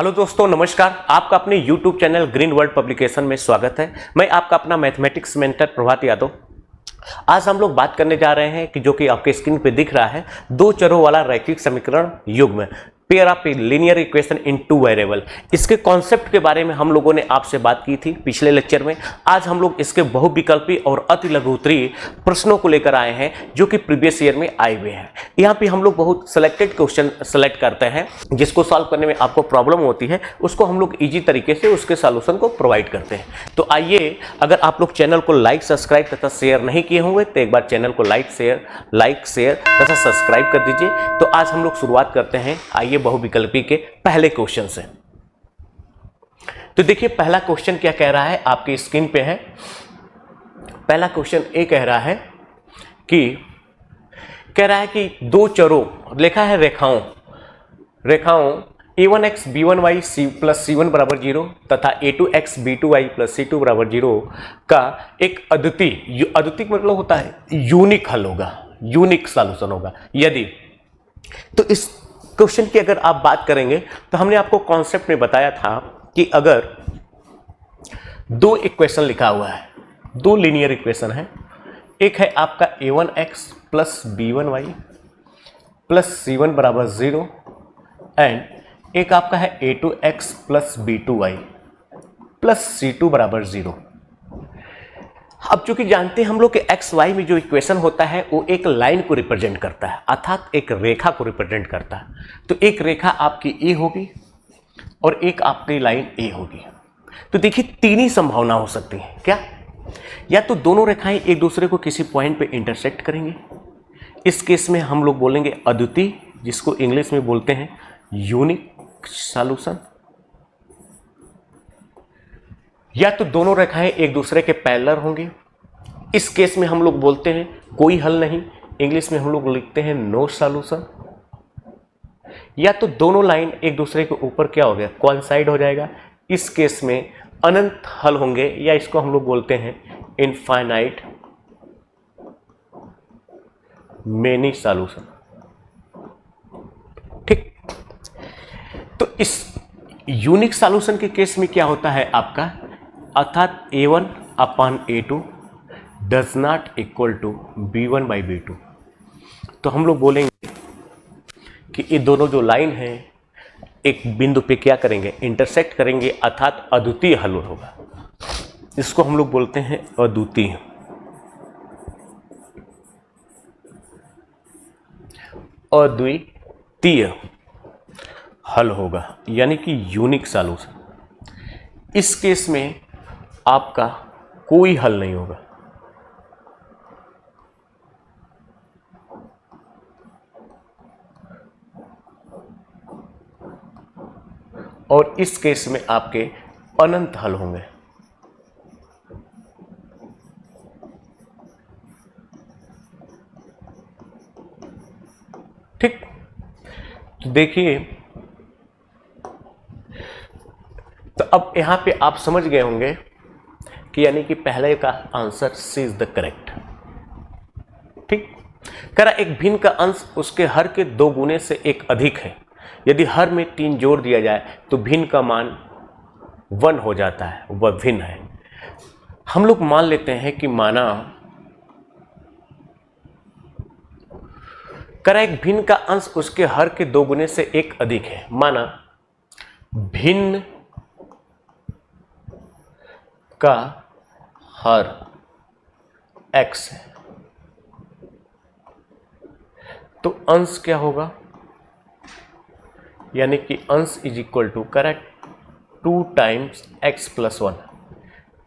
Hello दोस्तों, नमस्कार। आपका अपने YouTube channel green world publication में स्वागत है। मैं आपका अपना मैथमेटिक्स मेंटर प्रभात यादव। आज हम लोग बात करने जा रहे हैं कि जो कि आपके स्क्रीन पे दिख रहा है, दो चरों वाला रैखिक समीकरण युग्म, pair of linear equation in two variable. इसके कॉन्सेप्ट के बारे में हम लोगों ने आपसे बात की थी पिछले लेक्चर में। आज हम लोग इसके बहुविकल्पी और अति लघुत्तरीय प्रश्नों को लेकर आए हैं जो कि प्रीवियस ईयर में आए हुए हैं। यहाँ पे हम लोग बहुत सिलेक्टेड क्वेश्चन सेलेक्ट करते हैं, जिसको सॉल्व करने में आपको प्रॉब्लम होती है उसको हम लोग ईजी तरीके से उसके सॉल्यूशन को प्रोवाइड करते हैं। तो आइए, अगर आप लोग चैनल को लाइक, सब्सक्राइब तथा शेयर नहीं किए होंगे तो एक बार चैनल को लाइक शेयर तथा सब्सक्राइब कर दीजिए। तो आज हम लोग शुरुआत करते हैं। आइए बहुविकल्पी के पहले क्वेश्चन से। तो देखिए, पहला क्वेश्चन क्या कह रहा है, आपकी स्क्रीन पे है। पहला क्वेश्चन ये कह रहा है कि दो चरों, लिखा है रेखाओं a1x b1y प्लस c1 बराबर 0 तथा a2x b2y प्लस c2 बराबर 0 का एक अद्वितीय मतलब होता है यूनिक हल होगा, यूनिक सॉल्यूशन होगा। यदि तो इस क्वेश्चन की अगर आप बात करेंगे तो हमने आपको कॉन्सेप्ट में बताया था कि अगर दो इक्वेशन लिखा हुआ है, दो लीनियर इक्वेशन है, एक है आपका a1x plus b1y plus c1 बराबर 0 एंड एक आपका है a2x plus b2y plus c2 बराबर 0। अब चूंकि जानते हैं हम लोग कि एक्स वाई में जो इक्वेशन होता है वो एक लाइन को रिप्रेजेंट करता है, अर्थात एक रेखा को रिप्रेजेंट करता है। तो एक रेखा आपकी ए होगी और एक आपकी लाइन ए होगी। तो देखिए, तीन ही संभावना हो सकती है। क्या? या तो दोनों रेखाएं एक दूसरे को किसी पॉइंट पे इंटरसेक्ट करेंगे, इस केस में हम लोग बोलेंगे अद्वितीय, जिसको इंग्लिश में बोलते हैं यूनिक सॉल्यूशन। या तो दोनों रेखाएं एक दूसरे के पैरेलल होंगे, इस केस में हम लोग बोलते हैं कोई हल नहीं, इंग्लिश में हम लोग लिखते हैं नो सॉल्यूशन। या तो दोनों लाइन एक दूसरे के ऊपर क्या हो गया, कोइंसाइड हो जाएगा, इस केस में अनंत हल होंगे, या इसको हम लोग बोलते हैं इनफाइनाइट मेनी सॉल्यूशन। ठीक, तो इस यूनिक सॉल्यूशन के केस में क्या होता है आपका, अर्थात a1 upon a2 does not equal to b1 by b2। तो हम लोग बोलेंगे कि ये दोनों जो लाइन है एक बिंदु पे क्या करेंगे, इंटरसेक्ट करेंगे, अर्थात अद्वितीय हल होगा। इसको हम लोग बोलते हैं अद्वितीय हल होगा, यानी कि यूनिक सॉल्यूशन। इस केस में आपका कोई हल नहीं होगा। और इस केस में आपके अनंत हल होंगे। ठीक, तो देखिए, तो अब यहां पे आप समझ गए होंगे कि यानी कि पहले का answer C is the correct. ठीक, करा एक भिन्न का अंश उसके हर के दो गुने से एक अधिक है। यदि हर में 3 जोड़ दिया जाए तो भिन्न का मान 1 हो जाता है, वह भिन्न है। हम लोग मान लेते हैं कि माना करा एक भिन्न का अंश उसके हर के दो गुने से एक अधिक है। माना भिन्न का हर x है, तो अंश क्या होगा, यानी कि अंश is equal to correct 2 times x plus 1।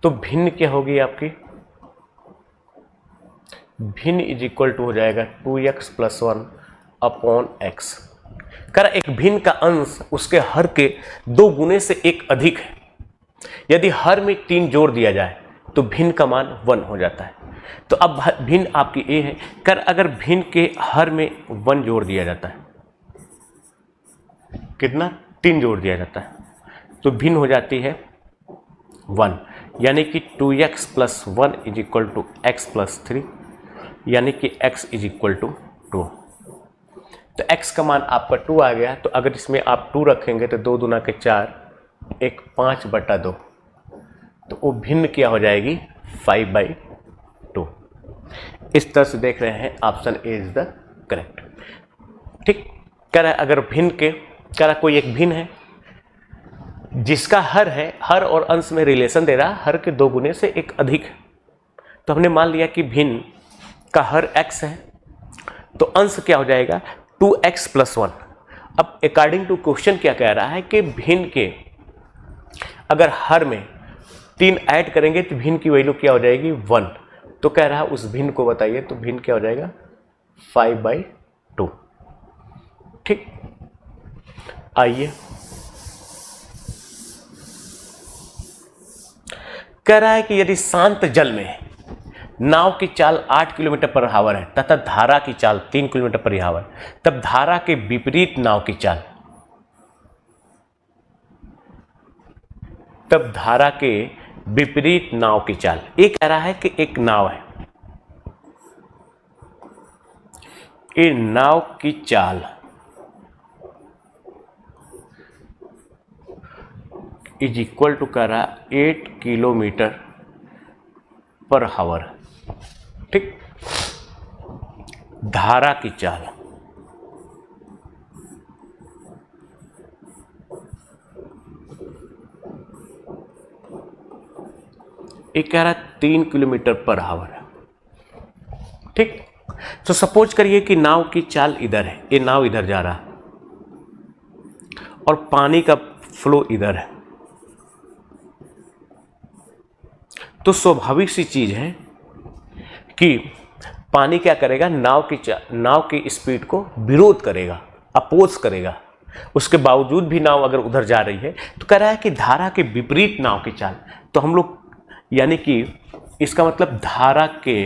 तो भिन्न क्या होगी आपकी, भिन्न इज इक्वल टू हो जाएगा 2x प्लस 1 अपॉन x। कर एक भिन्न का अंश उसके हर के दो गुने से एक अधिक है। यदि हर में 3 जोड़ दिया जाए तो भिन्न का मान 1 हो जाता है। तो अब भिन्न आपकी a है, कर अगर भिन्न के हर में 1 जोड़ दिया जाता है, कितना, 3 जोड़ दिया जाता है, तो भिन्न हो जाती है 1, यानी कि 2x plus 1 is equal to x plus 3, यानी कि x इज इक्वल टू 2। तो x का मान आपका 2 आ गया। तो अगर इसमें आप 2 रखेंगे तो 2 दूना के 4, एक 5/2, तो वो भिन्न क्या हो जाएगी 5/2। इस तरह से देख रहे हैं, option A is the correct. ठीक, कह रहा है अगर भिन्न के, कह रहा कोई एक भिन्न है जिसका हर है, हर और अंश में रिलेशन दे रहा है, हर के 2 गुने से एक अधिक है। तो हमने मान लिया कि भिन्न का हर x है, तो अंश क्या हो जाएगा 2x + 1। अब अकॉर्डिंग टू क्वेश्चन क्या कह रहा है कि भिन्न के अगर हर में 3 ऐड करेंगे तो भिन्न की वैल्यू क्या हो जाएगी 1। तो कह रहा है उस भिन्न को बताइए, तो भिन्न क्या हो जाएगा 5/2। ठीक, आइए कह रहा है कि यदि शांत जल में नाव की चाल 8 किलोमीटर/आवर है तथा धारा की चाल 3 किलोमीटर/आवर, तब धारा के विपरीत नाव की चाल, तब धारा के विपरीत नाव की चाल। ये कह रहा है कि एक नाव है, ये नाव की चाल इज इक्वल टू कह रहा 8 किलोमीटर/आवर। ठीक, धारा की चाल ये कह रहा 3 किलोमीटर/आवर। ठीक, तो सपोज करिए कि नाव की चाल इधर है, ये नाव इधर जा रहा है और पानी का फ्लो इधर है। तो स्वाभाविक सी चीज है कि पानी क्या करेगा, नाव की स्पीड को विरोध करेगा, अपोज करेगा। उसके बावजूद भी नाव अगर उधर जा रही है, तो कह रहा है कि धारा के विपरीत नाव की चाल। तो हम लोग यानी कि इसका मतलब धारा के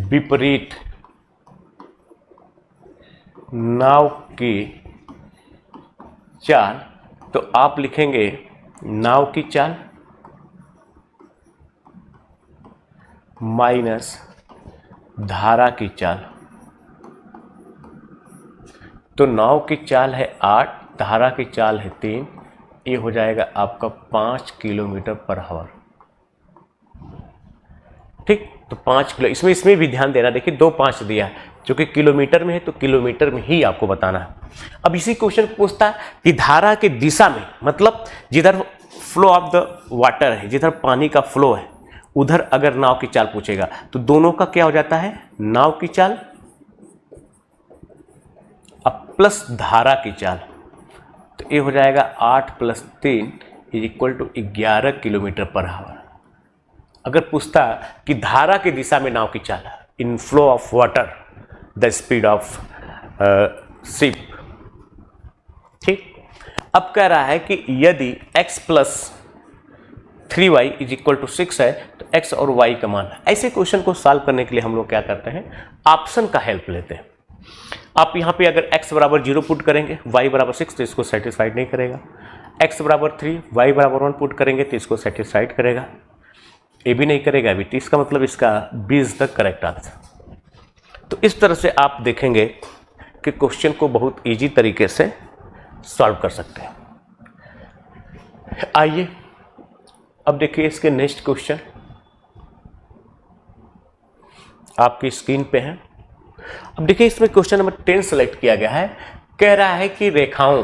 विपरीत नाव की चाल, तो आप लिखेंगे नाव की चाल माइनस धारा की चाल। तो नाव की चाल है 8, धारा की चाल है 3, ये हो जाएगा आपका 5 किलोमीटर/आवर। ठीक, तो 5 किलो, इसमें भी ध्यान देना, देखिए 2 5 दिया है, जो कि किलोमीटर में है तो किलोमीटर में ही आपको बताना है। अब इसी क्वेश्चन पूछता है कि धारा की दिशा में, मतलब जिधर फ्लो ऑफ द वाटर है, जिधर पानी का फ्लो है, उधर अगर नाव की चाल पूछेगा तो दोनों का क्या हो जाता है, नाव की चाल अब प्लस धारा की चाल। तो ये हो जाएगा 8 + 3 = 11 किलोमीटर/आवर। अगर पूछता कि धारा की दिशा में नाव की चाल, in flow of water the speed of ship. ठीक, अब कह रहा है कि यदि x + 3y = 6 है तो x और y का मान है। ऐसे क्वेश्चन को सॉल्व करने के लिए हम लोग क्या करते हैं, ऑप्शन का हेल्प लेते हैं। आप यहाँ पे अगर x = 0 पुट करेंगे, y = 6 तो इसको सेटिस्फाइड नहीं करेगा। x = 3, y = 1 पुट करेंगे तो इसको सेटिस्फाइड करेगा। ये भी नहीं करेगा अभी, तो इसका मतलब इसका B is the correct answer. तो इस तरह से आप देखेंगे कि क्वेश्चन को बहुत इजी तरीके से सॉल्व कर सकते हैं। आइए अब देखिए इसके नेक्स्ट क्वेश्चन आपकी स्क्रीन पे है। अब देखिए इसमें क्वेश्चन नंबर 10 सेलेक्ट किया गया है। कह रहा है कि रेखाओं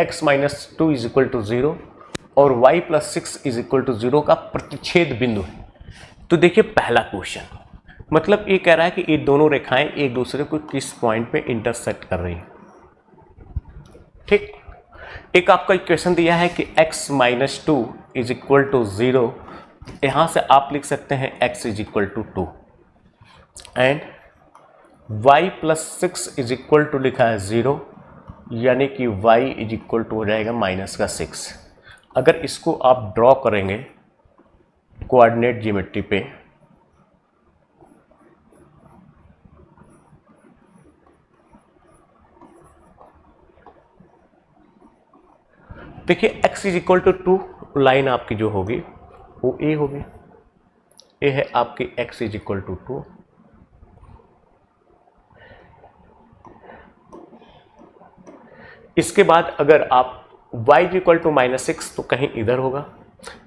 x - 2 = 0 और y + 6 = 0 का प्रतिच्छेद बिंदु है। तो देखिए पहला क्वेश्चन, मतलब ये कह रहा है कि ये दोनों रेखाएं एक दूसरे को किस पॉइंट पे इंटरसेक्ट कर रही है। ठीक, एक आपका इक्वेशन दिया है कि x - 2 = 0, यहां से आप लिख सकते हैं x = 2 एंड y + 6 = लिखा है 0, यानी कि y = हो जाएगा -6। अगर इसको आप ड्रॉ करेंगे कोऑर्डिनेट ज्योमेट्री पे, देखिए x = 2 लाइन आपकी जो होगी वो a होगी। ये है आपकी x = 2 इसके बाद अगर आप y इज इक्वल टू -6 तो कहीं इधर होगा।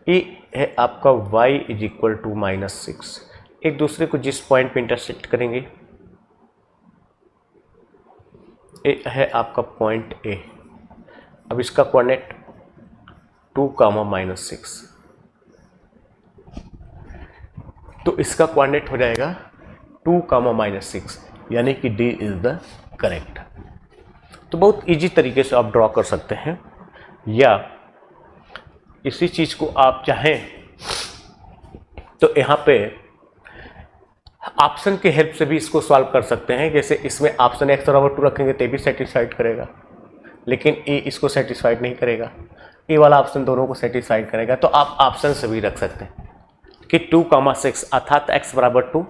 ये है आपका y इज इक्वल टू -6, एक दूसरे को जिस पॉइंट पे इंटरसेक्ट करेंगे ये है आपका पॉइंट A। अब इसका कोऑर्डिनेट 2, -6, तो इसका कोऑर्डिनेट हो जाएगा 2, -6, यानी कि D इज द करेक्ट। तो बहुत इजी तरीके से आप ड्रॉ कर सकते हैं, या इसी चीज को आप चाहें तो यहाँ पे ऑप्शन के हेल्प से भी इसको सॉल्व कर सकते हैं। जैसे इसमें ऑप्शन x बराबर 2 रखेंगे तो भी सेटिस्फाइड करेगा, लेकिन ए इसको सेटिस्फाइड नहीं करेगा, ए वाला ऑप्शन दोनों को सेटिस्फाइड करेगा। तो आप ऑप्शन से भी रख सकते हैं कि 2, 6 अर्थात x बराबर 2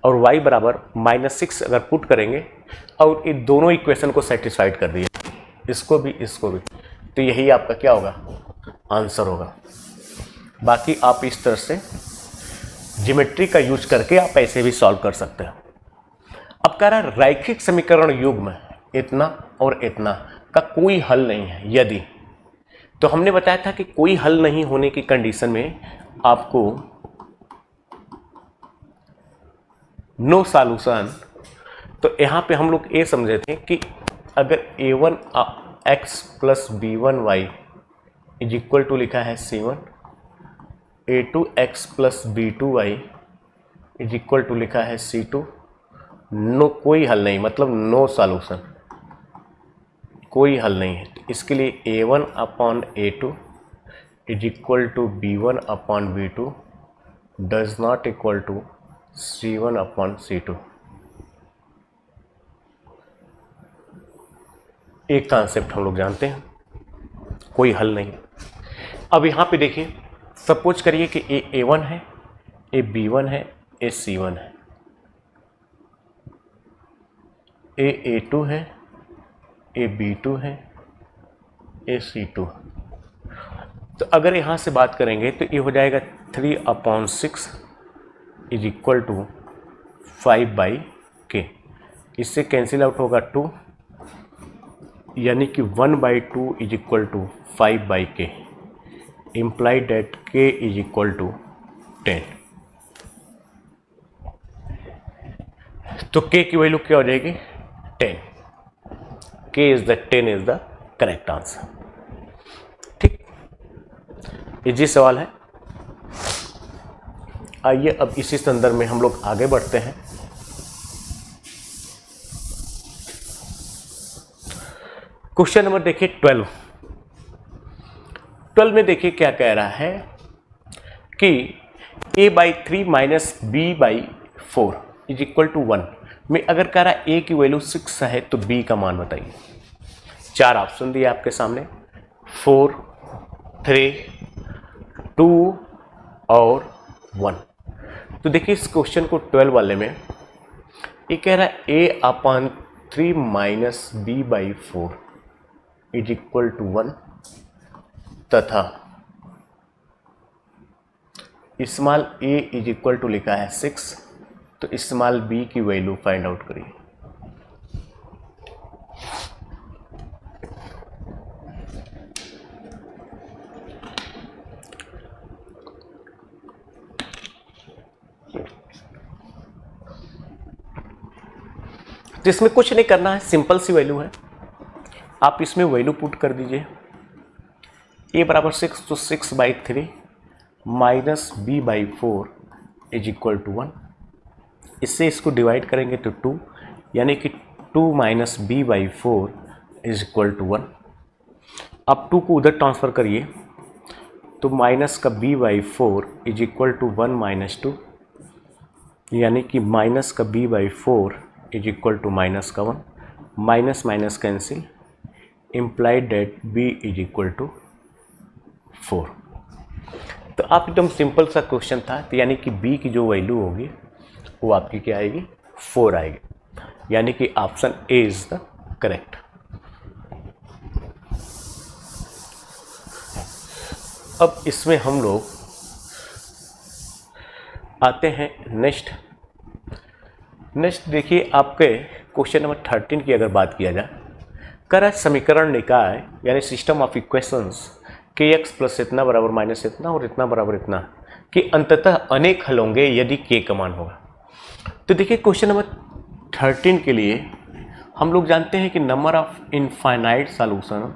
और y बराबर -6 अगर पुट करेंगे और ये दोनों इक्वेशन को सेटिस्फाइड कर दिए, इसको भी इसको भी, तो यही आपका क्या होगा, आंसर होगा। बाकी आप इस तरह से ज्योमेट्री का यूज करके आप ऐसे भी सॉल्व कर सकते हैं। अब कह रहा है रैखिक समीकरण युग्म इतना और इतना का कोई हल नहीं है यदि, तो हमने बताया था कि कोई हल नहीं होने की कंडीशन में आपको नो सॉल्यूशन। तो यहाँ पे हम लोग ये समझे थे कि अगर a1x plus b1y is equal to लिखा है c1, a2x plus b2y is equal to लिखा है c2, नो कोई हल नहीं, मतलब नो सॉल्यूशन, कोई हल नहीं है। तो इसके लिए a1 upon a2 is equal to b1 upon b2 does not equal to c1 upon c2। एक कॉन्सेप्ट हम लोग जानते हैं, कोई हल नहीं। अब यहाँ पे देखिए, सपोज करिए कि ए a1 है, ए b1 है, ए c1 है, ए a2 है, ए b2 है, ए c2। तो अगर यहाँ से बात करेंगे तो ये हो जाएगा 3/6 इज इक्वल टू 5/k। इससे कैंसिल आउट होगा 2, यानी कि 1/2 is equal to 5/k, implied that k is equal to 10। तो k की वैल्यू क्या हो जाएगी, 10। k is the 10 is the correct answer। ठीक, इजी सवाल है। आइए अब इसी संदर्भ में हम लोग आगे बढ़ते हैं। क्वेश्चन नंबर देखिए 12 में देखिए क्या कह रहा है कि a/3 minus b/4 is equal to 1 में अगर कह रहा है a की वैल्यू 6 है तो b का मान बताइए। 4 ऑप्शन दिए आपके सामने, 4, 3, 2 और 1। तो देखिए इस क्वेश्चन को 12 वाले में ये कह रहा है a/3 minus b/4 is equal to 1 तथा small a is equal to लिखा है 6, तो स्मॉल b की वैल्यू फाइंड आउट करिए। तो इसमें कुछ नहीं करना है, सिंपल सी वैल्यू है, आप इसमें वैल्यू पुट कर दीजिए। a बराबर 6 तो 6/3 minus b/4 is equal to 1। इससे इसको डिवाइड करेंगे तो 2, यानी कि 2 minus b/4 is equal to 1। अब 2 को उधर ट्रांसफ़र करिए तो माइनस का b/4 is equal to 1 minus 2, यानी कि माइनस का b/4 is equal to minus का 1, minus minus cancel, implied that b is equal to 4। तो आप एकदम सिंपल सा क्वेश्चन था, तो यानी कि b की जो वैल्यू होगी वो आपकी क्या आएगी, 4 आएगी, यानी कि option A is the correct. अब इसमें हम लोग आते हैं नेक्स्ट देखिए आपके क्वेश्चन नंबर 13 की अगर बात किया जाए कर समीकरण निकाय यानी सिस्टम ऑफ इक्वेशंस के एक्स प्लस इतना बराबर माइनस इतना और इतना बराबर इतना कि अंततः अनेक हल होंगे यदि के का मान होगा। तो देखिए क्वेश्चन नंबर 13 के लिए हम लोग जानते हैं कि नंबर ऑफ इनफाइनाइट सॉल्यूशन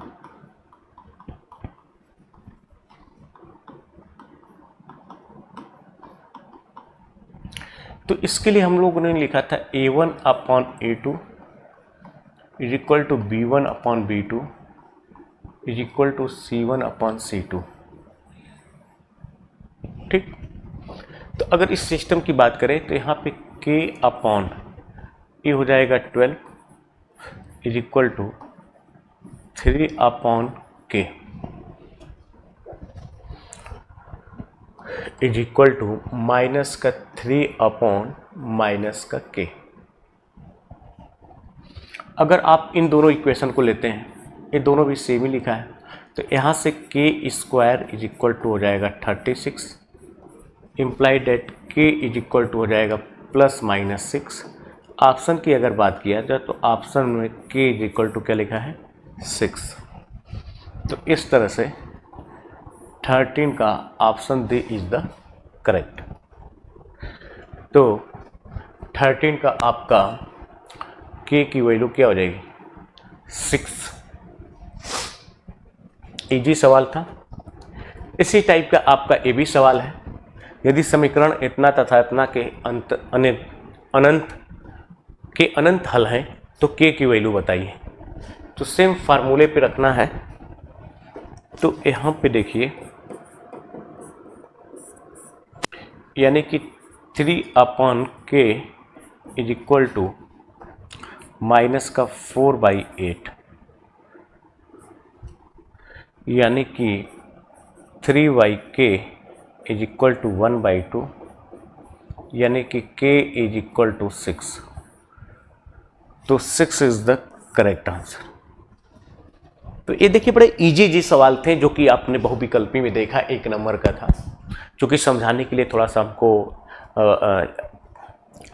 तो इसके लिए हम लोगों ने लिखा था a1 upon a2 is equal to b1 upon b2 is equal to c1 upon c2। ठीक, तो अगर इस सिस्टम की बात करें तो यहाँ पे k अपॉन ए हो जाएगा 12 इज इक्वल टू 3 अपॉन के इज इक्वल टू माइनस का 3 अपॉन माइनस का के। अगर आप इन दोनों इक्वेशन को लेते हैं, ये दोनों भी सेम ही लिखा है, तो यहाँ से के स्क्वायर इज इक्वल टू हो जाएगा 36 इम्प्लाइड डेट के इज इक्वल टू हो जाएगा प्लस माइनस 6। ऑप्शन की अगर बात किया जाए तो ऑप्शन में के इज इक्वल टू क्या लिखा है 6। तो इस तरह से 13 का option D is the correct. तो 13 का आपका के की वैल्यू क्या हो जाएगी 6। इजी सवाल था। इसी टाइप का आपका ये भी सवाल है, यदि समीकरण इतना तथा इतना के अनंत हल हैं तो के की वैल्यू बताइए। तो सेम फार्मूले पे रखना है। तो यहाँ पे देखिए यानी कि 3 अपॉन के इज इक्वल टू माइनस का 4/8 यानी कि 3/k इज इक्वल टू 1/2 यानी कि k इज इक्वल टू 6। तो 6 इज द करेक्ट आंसर। तो ये देखिए बड़े इजी सवाल थे जो कि आपने बहुविकल्पी में देखा, 1 नंबर का था, जो कि समझाने के लिए थोड़ा सा हमको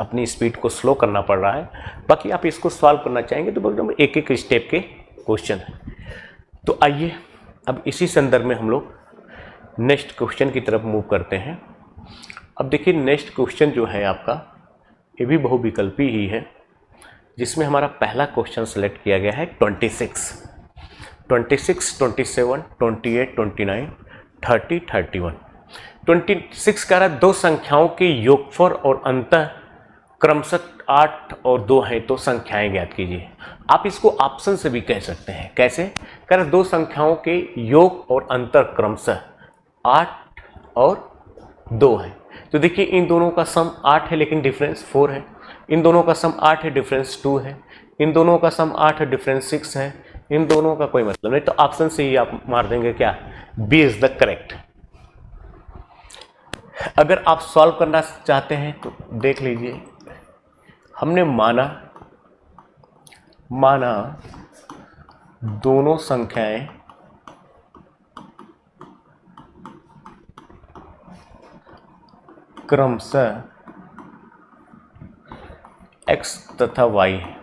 अपनी स्पीड को स्लो करना पड़ रहा है। बाकी आप इसको सॉल्व करना चाहेंगे तो एकदम एक एक स्टेप के क्वेश्चन है। तो आइए अब इसी संदर्भ में हम लोग नेक्स्ट क्वेश्चन की तरफ मूव करते हैं। अब देखिए नेक्स्ट क्वेश्चन जो है आपका ये भी बहुविकल्पी ही है, जिसमें हमारा पहला क्वेश्चन सेलेक्ट किया गया है 26, 27, 28, 29, 30, 31। 26 कह रहा है दो संख्याओं के योगफल और अंतः क्रमशः 8 और 2 हैं तो संख्याएं ज्ञात कीजिए। आप इसको ऑप्शन से भी कह सकते हैं। कैसे? कह रहा दो संख्याओं के योग और अंतर क्रमशः 8 और 2 है। तो देखिए इन दोनों का सम 8 है लेकिन डिफरेंस 4 है, इन दोनों का सम 8 है डिफरेंस 2 है, इन दोनों का सम 8 है डिफरेंस 6 है, इन दोनों का कोई मतलब नहीं। तो ऑप्शन से ही आप मार देंगे क्या, बी इज द करेक्ट। अगर आप सॉल्व करना चाहते हैं तो देख लीजिए, हमने माना दोनों संख्याएं क्रमशः x तथा y है।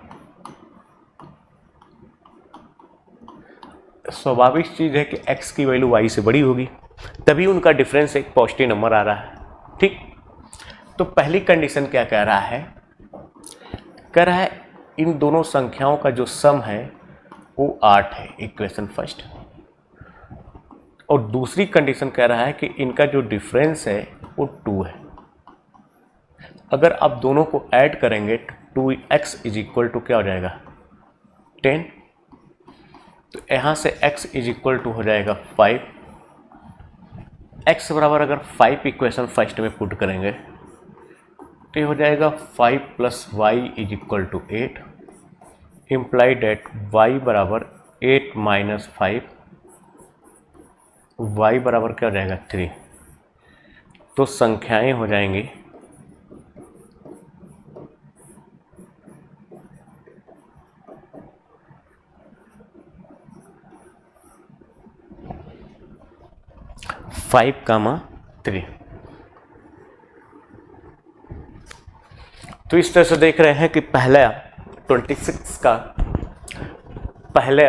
स्वाभाविक चीज है कि x की वैल्यू y से बड़ी होगी, तभी उनका डिफरेंस एक पॉजिटिव नंबर आ रहा है। ठीक, तो पहली कंडीशन क्या कह रहा है, कह रहा है इन दोनों संख्याओं का जो सम है वो 8 है, इक्वेशन फर्स्ट। और दूसरी कंडीशन कह रहा है कि इनका जो डिफरेंस है वो 2 है। अगर आप दोनों को ऐड करेंगे तो 2x इज इक्वल टू क्या हो जाएगा 10। तो यहाँ से x इज इक्वल टू हो जाएगा 5। x बराबर अगर 5 इक्वेशन फर्स्ट में पुट करेंगे तो ये हो जाएगा 5 plus y is equal to 8, implied that y बराबर 8 माइनस 5, y बराबर क्या हो जाएगा 3। तो संख्याएं हो जाएंगी 5, 3। तो इस तरह से देख रहे हैं कि पहला 26 का पहले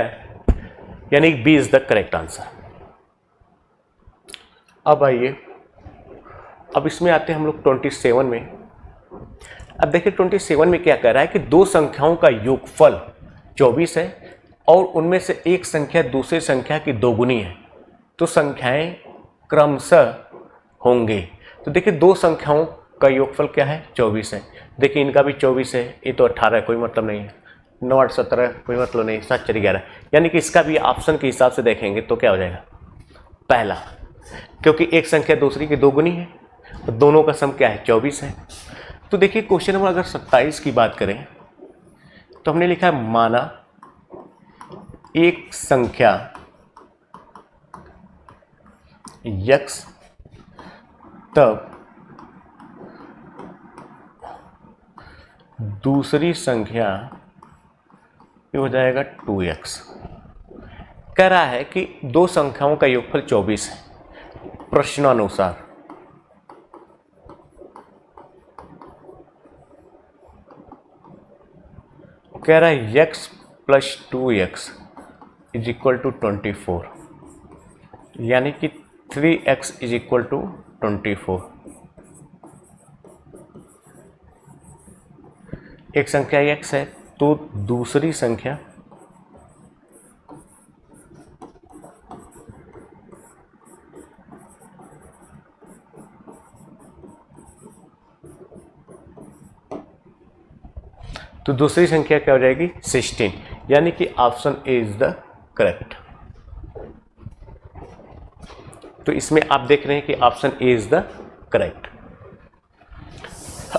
यानी B is the correct answer. अब आइए, अब इसमें आते हैं हम लोग 27 में। अब देखिए 27 में क्या कह रहा है कि दो संख्याओं का योगफल 24 है और उनमें से एक संख्या दूसरी संख्या की दोगुनी है, तो संख्याएं क्रमशः होंगे। तो देखिए दो संख्याओं का योगफल क्या है, 24 है। देखिए इनका भी 24 है, ये तो 18 है, कोई मतलब नहीं है। 9 8 17 कोई मतलब नहीं, 7 4 11, यानी कि इसका भी ऑप्शन के हिसाब से देखेंगे तो क्या हो जाएगा, पहला, क्योंकि एक संख्या दूसरी की दोगुनी है, तो दोनों का सम क्या है, 24 है। तो देखिए क्वेश्चन नंबर अगर 27 की बात करें तो हमने लिखा है माना एक संख्या x तब दूसरी संख्या ये हो जाएगा 2x। कह रहा है कि दो संख्याओं का योगफल 24 है। प्रश्नानुसार कह रहा है x plus 2x is equal to 24, यानी कि 3x इज इक्वल टू 24। एक संख्या x है तो दूसरी संख्या क्या हो जाएगी, 16, यानी कि option A is the correct. तो इसमें आप देख रहे हैं कि option A is the correct.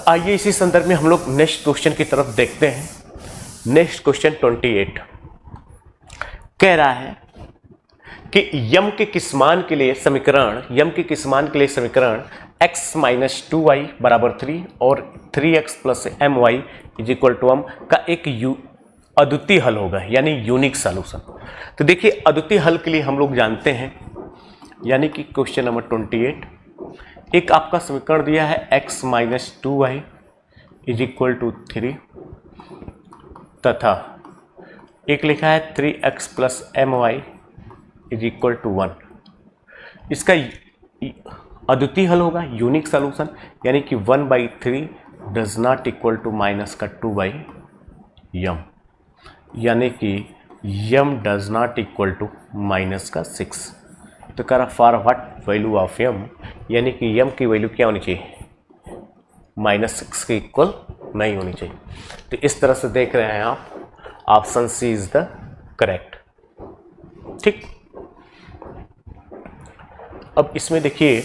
आइए इसी संदर्भ में हम लोग नेक्स्ट क्वेश्चन की तरफ देखते हैं। नेक्स्ट क्वेश्चन 28 कह रहा है कि यम के किस मान के लिए समीकरण x माइनस 2y बराबर 3 और 3x plus m y is equal to m का एक अद्वितीय हल होगा, यानी यूनिक सॉल्यूशन। तो देखिए अद्वितीय हल के लिए हम लोग जानते हैं, यानी कि क्वेश्चन नंबर 28, एक आपका समीकरण दिया है x minus 2y is equal to 3 तथा एक लिखा है 3x plus m y is equal to 1। इसका अद्वितीय हल होगा, यूनिक सॉल्यूशन, यानी कि 1/3 does not equal to minus का 2/m, यानी कि m does not equal to minus का 6। तो कह रहा for what value of m, यानी कि m की वैल्यू क्या होनी चाहिए, -6 के इक्वल नहीं होनी चाहिए। तो इस तरह से देख रहे हैं आप, option C is the correct. ठीक, अब इसमें देखिए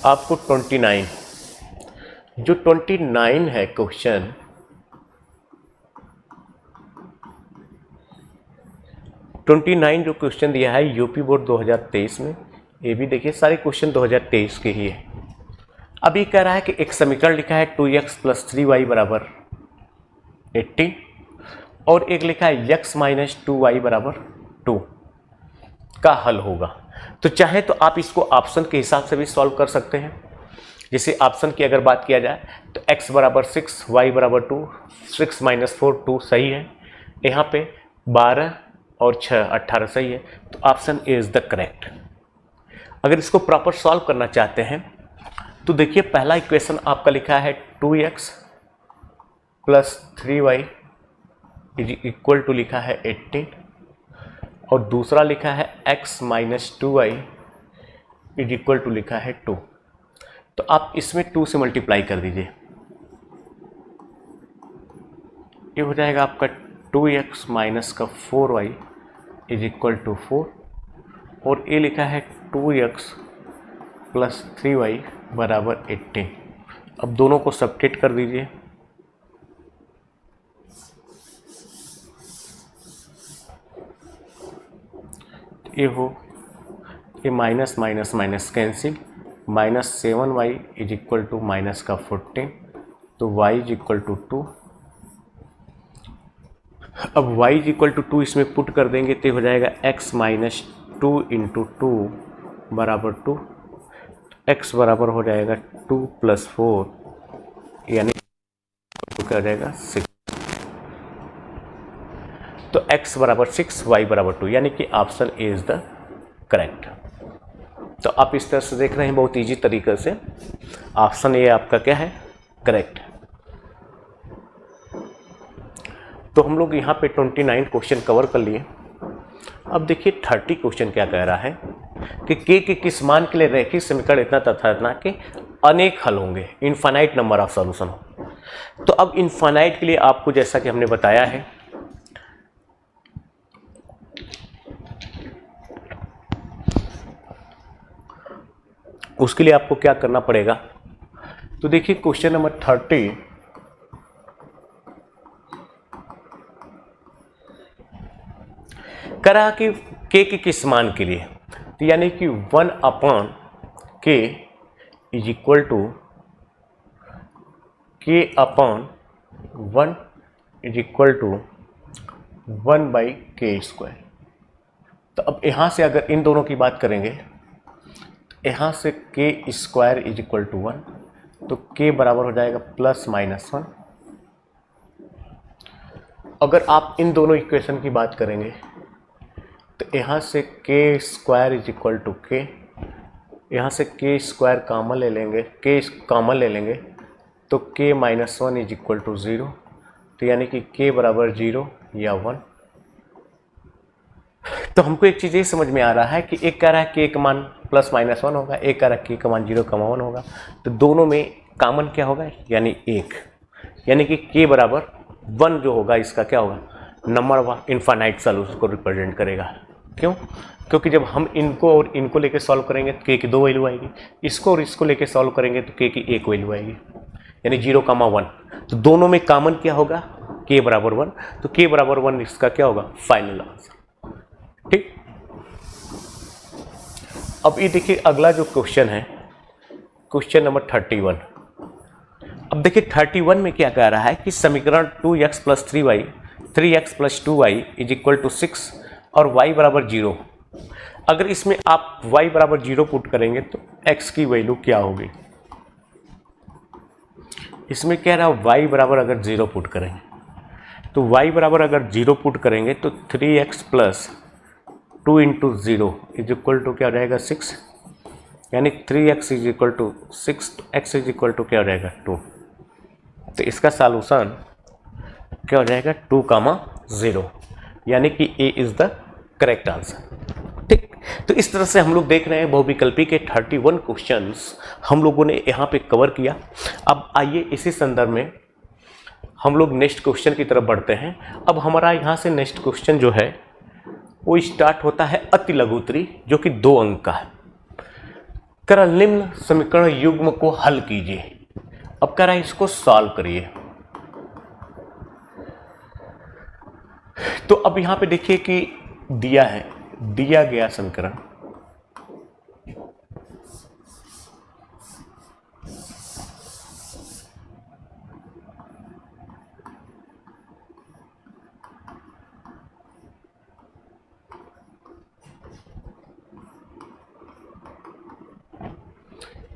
आपको 29, जो 29 है क्वेश्चन, जो क्वेश्चन दिया है यूपी बोर्ड 2023 में, ये भी देखिए सारे क्वेश्चन 2023 के ही है। अभी कह रहा है कि एक समीकरण लिखा है 2x प्लस 3y बराबर 80 और एक लिखा है x माइनस 2y बराबर 2 का हल होगा। तो चाहे तो आप इसको ऑप्शन के हिसाब से भी सॉल्व कर सकते हैं। जैसे ऑप्शन की अगर बात किया जाए तो x बराबर 6, y बराबर 2, 6 माइनस 4 2 सही है। यहाँ पे 12 और 6 18 सही है। तो option A is the correct. अगर इसको प्रॉपर सॉल्व करना चाहते हैं तो देखिए पहला इक्वेशन आपका लिखा है 2x plus 3y is equal to लिखा है 18 और दूसरा लिखा है x minus 2y is equal to लिखा है 2। तो आप इसमें 2 से मल्टीप्लाई कर दीजिए, ये हो जाएगा आपका 2x माइनस का 4y इज इक्वल टू 4 और ये लिखा है 2x प्लस 3y बराबर 18। अब दोनों को सब्ट्रैक्ट कर दीजिए, ये minus minus minus cancel, -7y is equal to minus का 14, तो y इज इक्वल टू 2। अब y इज इक्वल टू 2 इसमें पुट कर देंगे तो हो जाएगा x माइनस 2 इंटू 2 बराबर 2, x बराबर हो जाएगा 2 प्लस 4 यानी क्या हो जाएगा 6। तो x बराबर 6, y बराबर 2, यानी कि option A is the correct. तो आप इस तरह से देख रहे हैं बहुत इजी तरीके से, ऑप्शन ए आपका क्या है, करेक्ट। तो हम लोग यहाँ पे 29 क्वेश्चन कवर कर लिए। अब देखिए 30 क्वेश्चन क्या कह रहा है कि k के किस मान के लिए रैखिक समीकरण इतना तथा इतना के अनेक हल होंगे, इनफाइनाइट नंबर ऑफ सॉल्यूशन हो। तो अब इनफाइनाइट के लिए आपको जैसा कि हमने बताया है उसके लिए आपको क्या करना पड़ेगा। तो देखिए क्वेश्चन नंबर 30 करा कि k के किस मान के लिए, तो यानी कि 1/k is equal to k/1 is equal to 1/k²। तो अब यहाँ से अगर इन दोनों की बात करेंगे, यहाँ से k² इज इक्वल टू 1, तो k बराबर हो जाएगा +-1। अगर आप इन दोनों इक्वेशन की बात करेंगे तो यहाँ से k² is equal to k, यहाँ से k² कॉमन ले लेंगे, k कॉमन ले लेंगे तो k-1 इज इक्वल टू 0, तो यानी कि k बराबर 0 या 1। तो हमको एक चीज़ ये समझ में आ रहा है कि एक कह रहा है k का मान +-1 होगा, एक कह रहा है k का मान 0,1 होगा, तो दोनों में कॉमन क्या होगा, यानी 1, यानी कि k बराबर 1 जो होगा इसका क्या होगा, नंबर ऑफ इनफाइनाइट सॉल्यूशन को रिप्रेजेंट करेगा। क्यों? क्योंकि जब हम इनको और इनको लेके सॉल्व करेंगे तो k की 2 वैल्यू आएगी, इसको और इसको लेके सॉल्व करेंगे तो k की 1 वैल्यू आएगी, यानी 0,1। तो दोनों में कॉमन क्या होगा, k बराबर 1, तो k बराबर 1 इसका क्या होगा, फाइनल आंसर। ठीक, अब ये देखिए अगला जो क्वेश्चन है, क्वेश्चन नंबर 31। अब देखिए 31 में क्या कह रहा है कि समीकरण 2x + 3y 3x + 2y is equal to 6 और y बराबर 0। अगर इसमें आप y बराबर 0 पुट करेंगे तो x की वैल्यू क्या होगी। इसमें कह रहा है y बराबर अगर 0 पुट करेंगे, तो y बराबर अगर 0 पुट करेंगे तो 3x + 2 × 0 इज इक्वल टू क्या हो जाएगा, 6, यानी 3x is equal to 6, x is equal to क्या हो जाएगा, 2। तो इसका सॉल्यूशन क्या हो जाएगा, 2,0, यानी कि A is the correct answer. ठीक, तो इस तरह से हम लोग देख रहे हैं बहुविकल्पी के 31 क्वेश्चंस हम लोगों ने यहाँ पे कवर किया। अब आइए इसी संदर्भ में हम लोग नेक्स्ट क्वेश्चन की तरफ बढ़ते हैं। अब हमारा यहाँ से नेक्स्ट क्वेश्चन जो है वो स्टार्ट होता है अति लघुत्तरी, जो कि 2 अंक का है। कह निम्न समीकरण युग्म को हल कीजिए। अब कह रहा है इसको सॉल्व करिए। तो अब यहां पे देखिए कि दिया गया समीकरण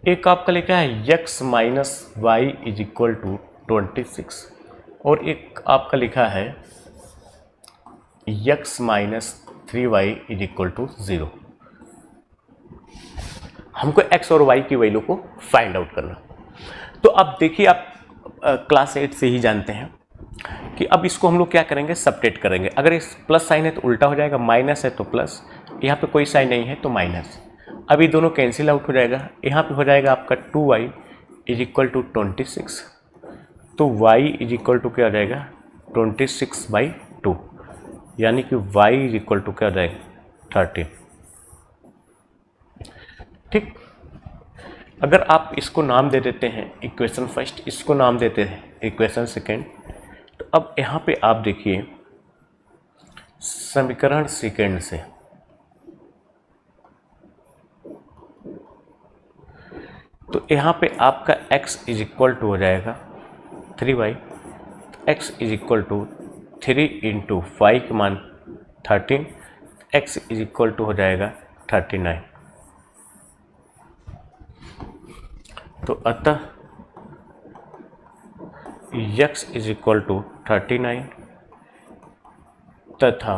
एक आपका लिखा है x - y is equal to 26 और एक आपका लिखा है x - 3y is equal to 0। हमको x और y की वैल्यू को फाइंड आउट करना। तो अब देखिए आप क्लास 8 से ही जानते हैं कि अब इसको हम लोग क्या करेंगे, सब्ट्रैक्ट करेंगे। अगर इस प्लस साइन है तो उल्टा हो जाएगा, माइनस है तो प्लस, यहाँ पे कोई साइन नहीं है तो माइनस। अब ये दोनों कैंसिल आउट हो जाएगा, यहाँ पे हो जाएगा आपका 2y इज इक्वल टू 26, तो y इज इक्वल टू क्या हो जाएगा 26/2, यानी कि y इज इक्वल टू क्या हो जाएगा 13। ठीक, अगर आप इसको नाम दे देते हैं इक्वेशन फर्स्ट, इसको नाम देते हैं इक्वेशन सेकेंड, तो अब यहाँ पे आप देखिए समीकरण सेकेंड से तो यहाँ पे आपका x इज इक्वल टू हो जाएगा 3y, x is equal to 3 × 5 का मान 13, x इज इक्वल टू हो जाएगा 39। तो अतः x इज इक्वल टू 39 तथा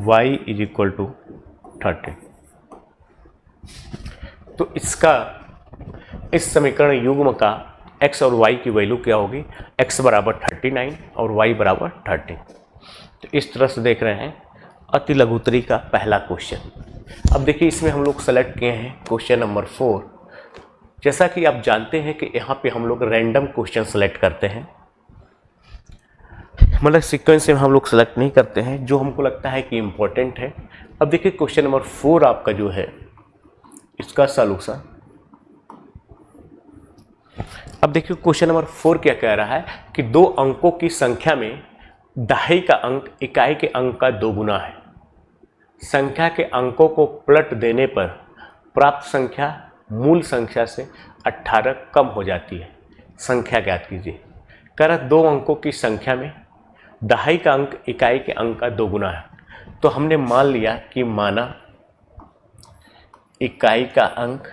y इज इक्वल टू 30। तो इसका इस समीकरण युग्म का x और y की वैल्यू क्या होगी, x बराबर 39 और y बराबर 30। तो इस तरह से देख रहे हैं अति लघुत्तरी का पहला क्वेश्चन। अब देखिए इसमें हम लोग सेलेक्ट किए हैं क्वेश्चन नंबर 4। जैसा कि आप जानते हैं कि यहाँ पे हम लोग रैंडम क्वेश्चन सेलेक्ट करते हैं, मतलब सीक्वेंस में हम लोग सेलेक्ट नहीं करते हैं, जो हमको लगता है कि इम्पोर्टेंट है। अब देखिए क्वेश्चन नंबर 4 आपका जो है इसका सॉल्यूशन। अब देखिए क्वेश्चन नंबर 4 क्या कह रहा है कि दो अंकों की संख्या में दहाई का अंक इकाई के अंक का दोगुना है। संख्या के अंकों को पलट देने पर प्राप्त संख्या मूल संख्या से 18 कम हो जाती है। संख्या ज्ञात कीजिए। कह रहा दो अंकों की संख्या में दहाई का अंक इकाई के अंक का दोगुना है। तो हमने मान लिया कि माना इकाई का अंक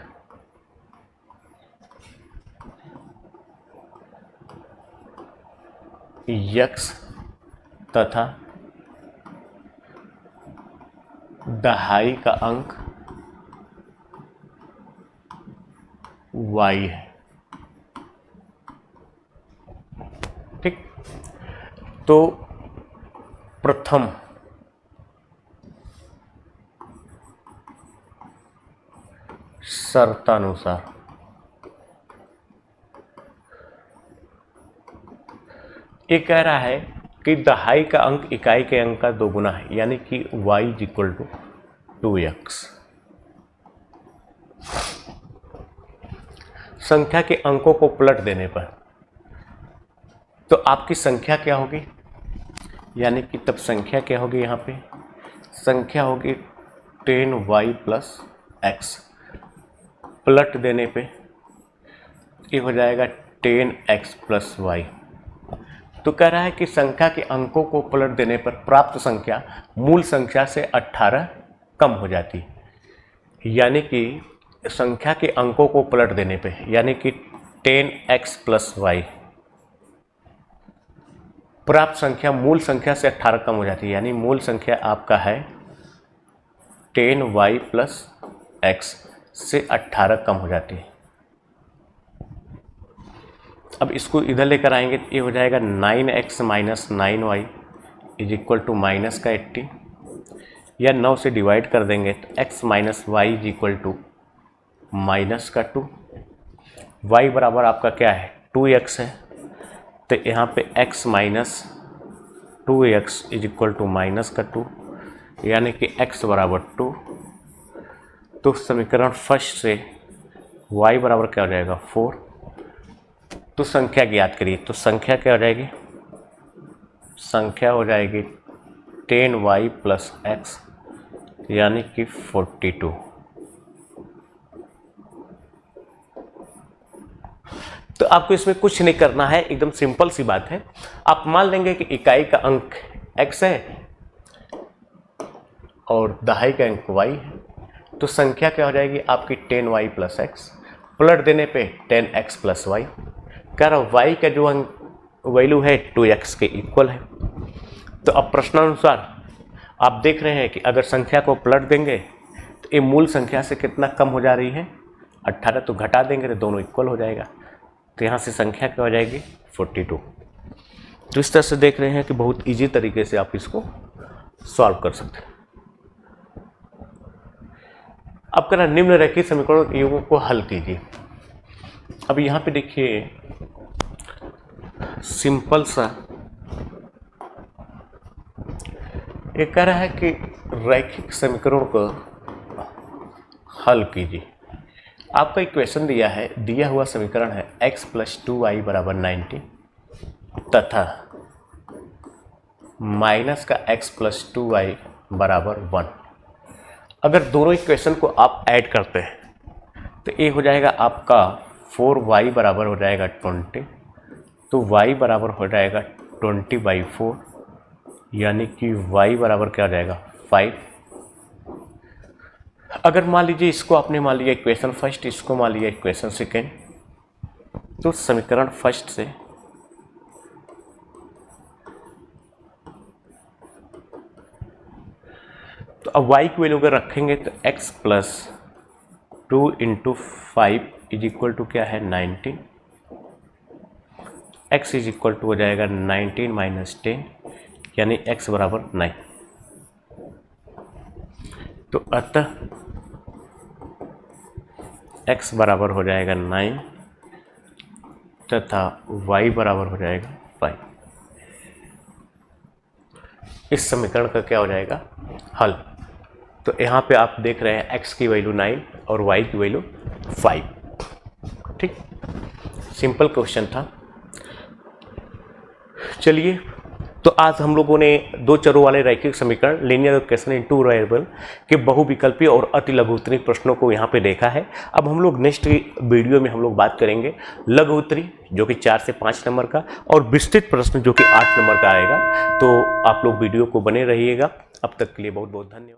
x तथा दहाई का अंक y है। ठीक, तो प्रथम शर्तानुसार ये कह रहा है कि दहाई का अंक इकाई के अंक का दोगुना है, यानी कि y is equal to 2x। संख्या के अंकों को पलट देने पर तो आपकी संख्या क्या होगी, यानी कि तब संख्या क्या होगी, यहाँ पे संख्या होगी 10y प्लस x। पलट देने पे ये हो जाएगा 10x प्लस y। तो कह रहा है कि संख्या के अंकों को पलट देने पर प्राप्त संख्या मूल संख्या से 18 कम हो जाती है, यानी कि संख्या के अंकों को पलट देने पे, यानी कि 10x प्लस y प्राप्त संख्या मूल संख्या से 18 कम हो जाती है, यानी मूल संख्या आपका है 10y प्लस x से 18 कम हो जाती है। अब इसको इधर लेकर आएंगे तो ये हो जाएगा 9x minus 9y is equal to minus का 80, या 9 से डिवाइड कर देंगे तो x minus y is equal to minus का 2। y बराबर आपका क्या है 2x है, तो यहाँ पे x minus 2x is equal to minus का 2, यानी कि x बराबर 2। तो समीकरण फर्स्ट से y बराबर क्या हो जाएगा 4। तो संख्या ज्ञात करिए। तो संख्या क्या हो जाएगी, संख्या हो जाएगी 10y प्लस x, यानी कि 42। तो आपको इसमें कुछ नहीं करना है, एकदम सिंपल सी बात है। आप मान लेंगे कि इकाई का अंक x है और दहाई का अंक y है, तो संख्या क्या हो जाएगी आपकी 10y प्लस x। पलट देने पे 10x प्लस y। कह रहा y का जो वैल्यू है 2x के इक्वल है। तो अब प्रश्नानुसार आप देख रहे हैं कि अगर संख्या को पलट देंगे तो ये मूल संख्या से कितना कम हो जा रही है 18, तो घटा देंगे तो दोनों इक्वल हो जाएगा। तो यहाँ से संख्या क्या हो जाएगी 42। तो इस तरह से देख रहे हैं कि बहुत इजी तरीके से आप इसको सॉल्व कर सकते हैं। अब कह रहा निम्नलिखित समीकरणों के युगों को हल कीजिए। अब यहाँ पे देखिए सिंपल सा ये कह रहा है कि रैखिक समीकरण को हल कीजिए। आपका इक्वेशन दिया है, दिया हुआ समीकरण है x प्लस 2y बराबर 90 तथा माइनस का x प्लस 2y बराबर 1। अगर दोनों इक्वेशन को आप ऐड करते हैं तो ये हो जाएगा आपका 4y बराबर हो जाएगा 20, तो y बराबर हो जाएगा 20/4, यानी कि y बराबर क्या हो जाएगा 5। अगर मान लीजिए इसको आपने मान लिया इक्वेशन फर्स्ट, इसको मान लिया इक्वेशन सेकेंड, तो समीकरण फर्स्ट से तो अब y की वैल्यू अगर रखेंगे तो x plus 2 into 5 is equal to क्या है 19, x इज इक्वल टू हो जाएगा 19 माइनस 10 यानी x बराबर 9। तो अतः x बराबर हो जाएगा 9 तथा y बराबर हो जाएगा 5। इस समीकरण का क्या हो जाएगा हल। तो यहाँ पे आप देख रहे हैं x की वैल्यू 9 और y की वैल्यू 5। ठीक, सिंपल क्वेश्चन था। चलिए, तो आज हम लोगों ने दो चरों वाले रैखिक समीकरण linear equation in two variable के बहुविकल्पी और अति लघु उत्तरी प्रश्नों को यहाँ पे देखा है। अब हम लोग नेक्स्ट वीडियो में हम लोग बात करेंगे लघु उत्तरी जो कि 4 से 5 नंबर का और विस्तृत प्रश्न जो कि 8 नंबर का आएगा। तो आप लोग वीडियो को बने रहिएगा। अब तक के लिए बहुत बहुत धन्यवाद।